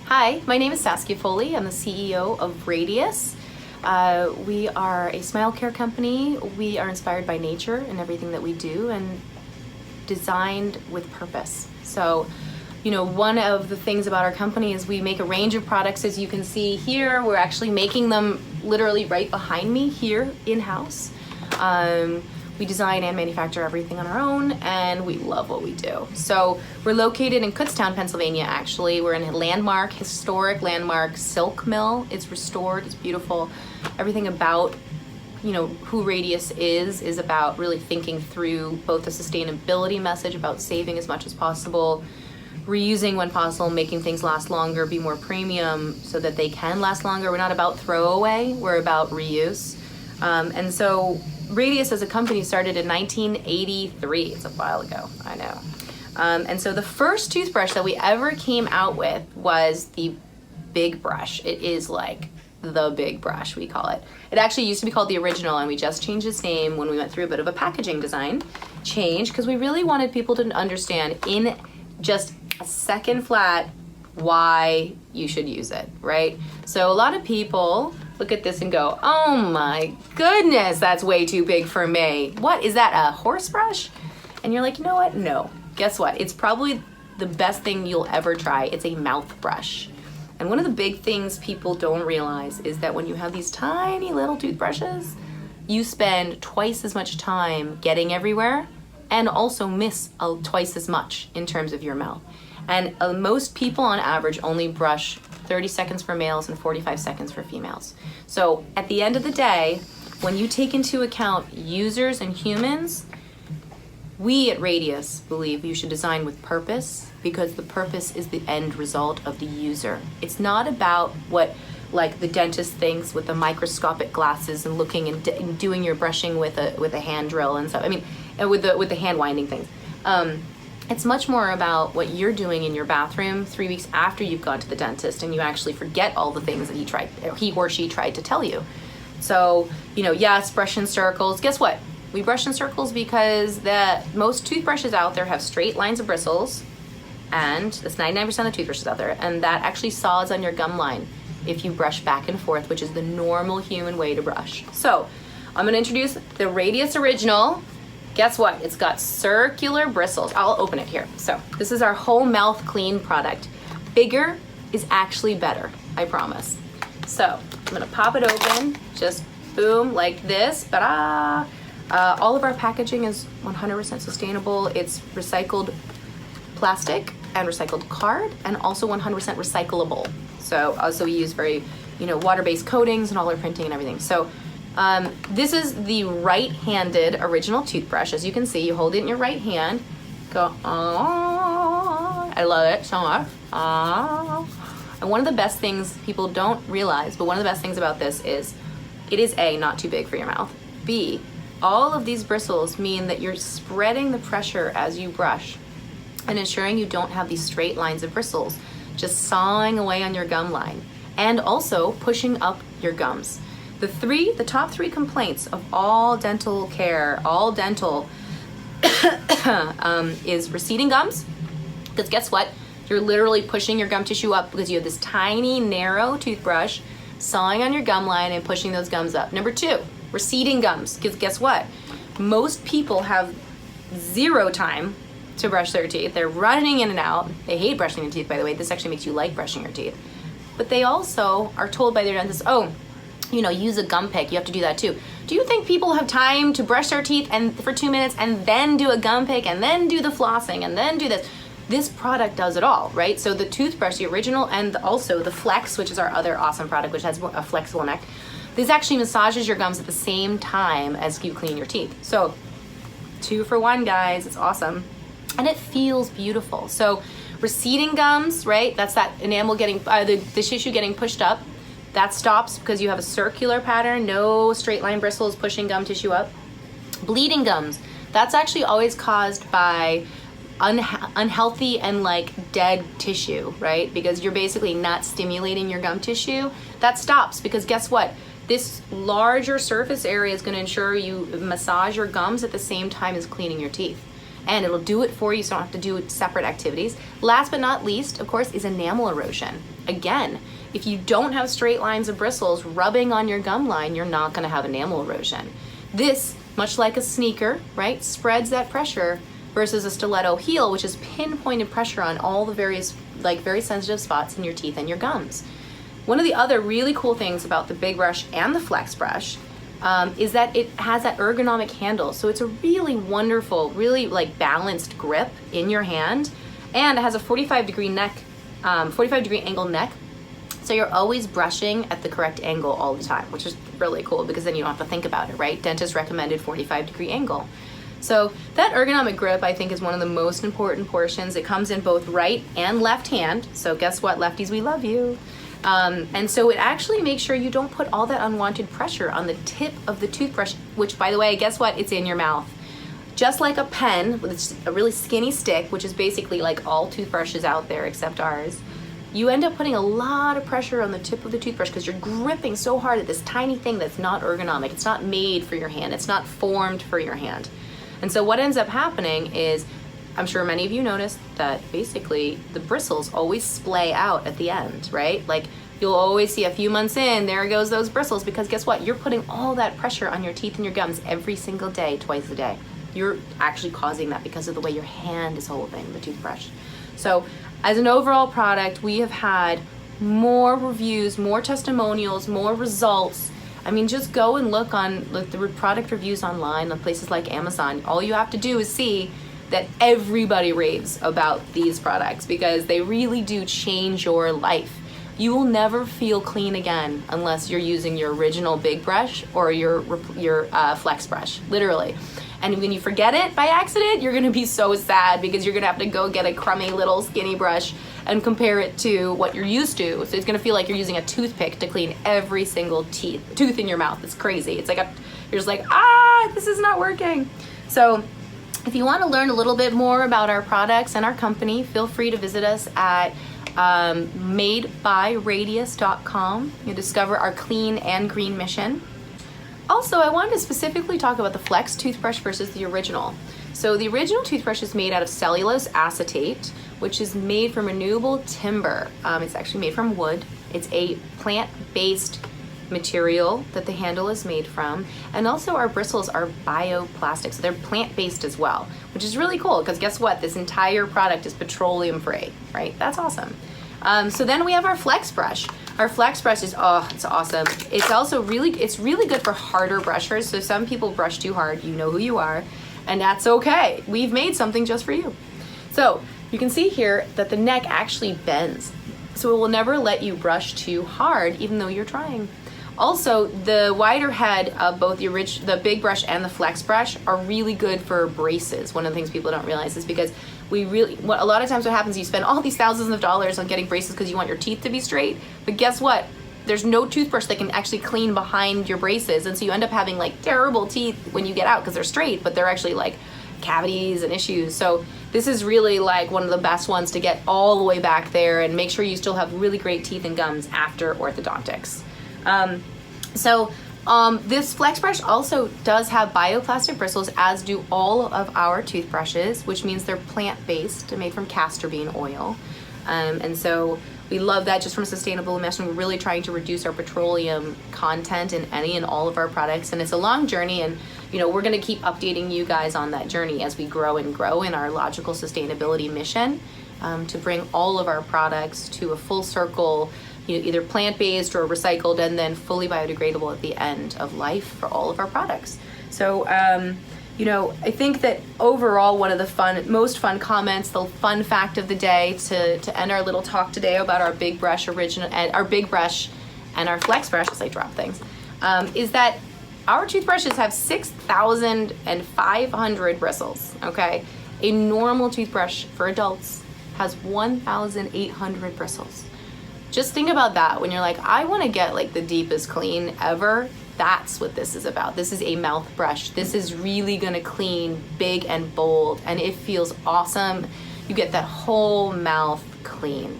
Hi, my name is Saskia Foley. I'm the CEO of Radius. We are a smile care company. We are inspired by nature in everything that we do and designed with purpose. So, one of the things about our company is we make a range of products. As you can see here, we're actually making them literally right behind me here in-house. We design and manufacture everything on our own, and we love what we do. So we're located in Kutztown, Pennsylvania, actually. We're in a historic landmark silk mill. It's restored, it's beautiful. Everything about, who Radius is about really thinking through both the sustainability message about saving as much as possible, reusing when possible, making things last longer, be more premium so that they can last longer. We're not about throwaway, we're about reuse. And so Radius as a company started in 1983. It's a while ago, I know. And so the first toothbrush that we ever came out with was the Big Brush. It is like the Big Brush, we call it. It actually used to be called the Original, and we just changed its name when we went through a bit of a packaging design change because we really wanted people to understand in just a second flat why you should use it, right? So a lot of people look at this and go, oh my goodness, that's way too big for me. What, is that a horse brush? And you're like, you know what? No. Guess what? It's probably the best thing you'll ever try. It's a mouth brush. And one of the big things people don't realize is that when you have these tiny little toothbrushes, you spend twice as much time getting everywhere and also miss twice as much in terms of your mouth. And most people on average only brush 30 seconds for males and 45 seconds for females. So at the end of the day, when you take into account users and humans, we at Radius believe you should design with purpose because the purpose is the end result of the user. It's not about what like the dentist thinks with the microscopic glasses and looking and doing your brushing with a hand drill and stuff. I mean, with the hand winding things. It's much more about what you're doing in your bathroom 3 weeks after you've gone to the dentist and you actually forget all the things that he or she tried to tell you. So, yes, brush in circles. Guess what? We brush in circles because most toothbrushes out there have straight lines of bristles, and that's 99% of toothbrushes out there, and that actually saws on your gum line if you brush back and forth, which is the normal human way to brush. So, I'm gonna introduce the Radius Original. Guess what? It's got circular bristles. I'll open it here. So this is our whole mouth clean product. Bigger is actually better, I promise. So I'm gonna pop it open, just boom, like this, ta-da! All of our packaging is 100% sustainable. It's recycled plastic and recycled card and also 100% recyclable. So also we use very, water-based coatings and all our printing and everything. So this is the right-handed original toothbrush. As you can see, you hold it in your right hand. Go, oh, I love it so much. Oh. And one of the best things people don't realize, but one of the best things about this is it is A, not too big for your mouth. B, all of these bristles mean that you're spreading the pressure as you brush and ensuring you don't have these straight lines of bristles just sawing away on your gum line and also pushing up your gums. The top three complaints of all dental care, is receding gums. Because guess what? You're literally pushing your gum tissue up because you have this tiny, narrow toothbrush sawing on your gum line and pushing those gums up. Number two, receding gums. Because guess what? Most people have zero time to brush their teeth. They're running in and out. They hate brushing their teeth, by the way. This actually makes you like brushing your teeth. But they also are told by their dentist, use a gum pick. You have to do that too. Do you think people have time to brush their teeth for 2 minutes and then do a gum pick and then do the flossing and then do this? This product does it all, right? So the toothbrush, the original, and also the Flex, which is our other awesome product, which has a flexible neck. This actually massages your gums at the same time as you clean your teeth. So 2 for 1, guys. It's awesome. And it feels beautiful. So receding gums, right? That's that enamel getting, the tissue getting pushed up. That stops because you have a circular pattern, no straight line bristles pushing gum tissue up. Bleeding gums, that's actually always caused by unhealthy and dead tissue, right? Because you're basically not stimulating your gum tissue. That stops because guess what? This larger surface area is going to ensure you massage your gums at the same time as cleaning your teeth. and it'll do it for you, so you don't have to do separate activities. Last but not least, of course, is enamel erosion. Again, if you don't have straight lines of bristles rubbing on your gum line, you're not gonna have enamel erosion. This, much like a sneaker, right, spreads that pressure versus a stiletto heel, which is pinpointed pressure on all the various, like, very sensitive spots in your teeth and your gums. One of the other really cool things about the Big Brush and the Flex Brush is that it has that ergonomic handle. So it's a really wonderful, really like balanced grip in your hand, and it has a 45-degree angle neck. So you're always brushing at the correct angle all the time, which is really cool because then you don't have to think about it, right? Dentist recommended 45-degree angle. So that ergonomic grip, I think, is one of the most important portions. It comes in both right and left hand. So guess what, lefties, we love you. And so it actually makes sure you don't put all that unwanted pressure on the tip of the toothbrush, which, by the way, guess what? It's in your mouth. Just like a pen with a really skinny stick, which is basically like all toothbrushes out there except ours, you end up putting a lot of pressure on the tip of the toothbrush because you're gripping so hard at this tiny thing that's not ergonomic. It's not made for your hand. It's not formed for your hand. And so what ends up happening is, I'm sure many of you noticed that basically the bristles always splay out at the end, right? Like you'll always see a few months in, there goes those bristles, because guess what? You're putting all that pressure on your teeth and your gums every single day, twice a day. You're actually causing that because of the way your hand is holding the toothbrush. So as an overall product, we have had more reviews, more testimonials, more results. I mean, just go and look on the product reviews online on places like Amazon. All you have to do is see that everybody raves about these products because they really do change your life. You will never feel clean again unless you're using your original Big Brush or your Flex Brush, literally. And when you forget it by accident, you're gonna be so sad because you're gonna have to go get a crummy little skinny brush and compare it to what you're used to. So it's gonna feel like you're using a toothpick to clean every single tooth in your mouth. It's crazy. It's like you're just like, this is not working. So if you want to learn a little bit more about our products and our company, feel free to visit us at madebyradius.com. You'll discover our clean and green mission. Also, I wanted to specifically talk about the Flex toothbrush versus the original. So the original toothbrush is made out of cellulose acetate, which is made from renewable timber. It's actually made from wood. It's a plant-based material that the handle is made from, and also our bristles are bioplastic, so they're plant-based as well, which is really cool because guess what? This entire product is petroleum-free, right? That's awesome. So then we have our Flex Brush. Our Flex Brush is, it's awesome. It's also really good for harder brushers. So some people brush too hard, you know who you are, and that's okay. We've made something just for you. So you can see here that the neck actually bends. So it will never let you brush too hard, even though you're trying. Also, the wider head of both the Big Brush and the Flex Brush are really good for braces. One of the things people don't realize is because a lot of times what happens, you spend all these thousands of dollars on getting braces because you want your teeth to be straight, but guess what? There's no toothbrush that can actually clean behind your braces, and so you end up having like terrible teeth when you get out because they're straight, but they're actually like cavities and issues. So this is really like one of the best ones to get all the way back there and make sure you still have really great teeth and gums after orthodontics. This Flex Brush also does have bioplastic bristles, as do all of our toothbrushes, which means they're plant-based and made from castor bean oil. And so we love that just from a sustainable mission. We're really trying to reduce our petroleum content in any and all of our products. And it's a long journey, and we're gonna keep updating you guys on that journey as we grow and grow in our logical sustainability mission, to bring all of our products to a full circle, either plant-based or recycled, and then fully biodegradable at the end of life for all of our products. So, I think that overall, one of the most fun comments, the fun fact of the day to end our little talk today about our Big Brush our Big Brush and our Flex Brush, as I drop things, is that our toothbrushes have 6,500 bristles, okay? A normal toothbrush for adults has 1,800 bristles. Just think about that when you're like, I want to get like the deepest clean ever. That's what this is about. This is a mouth brush. This is really gonna clean big and bold, and it feels awesome. You get that whole mouth clean.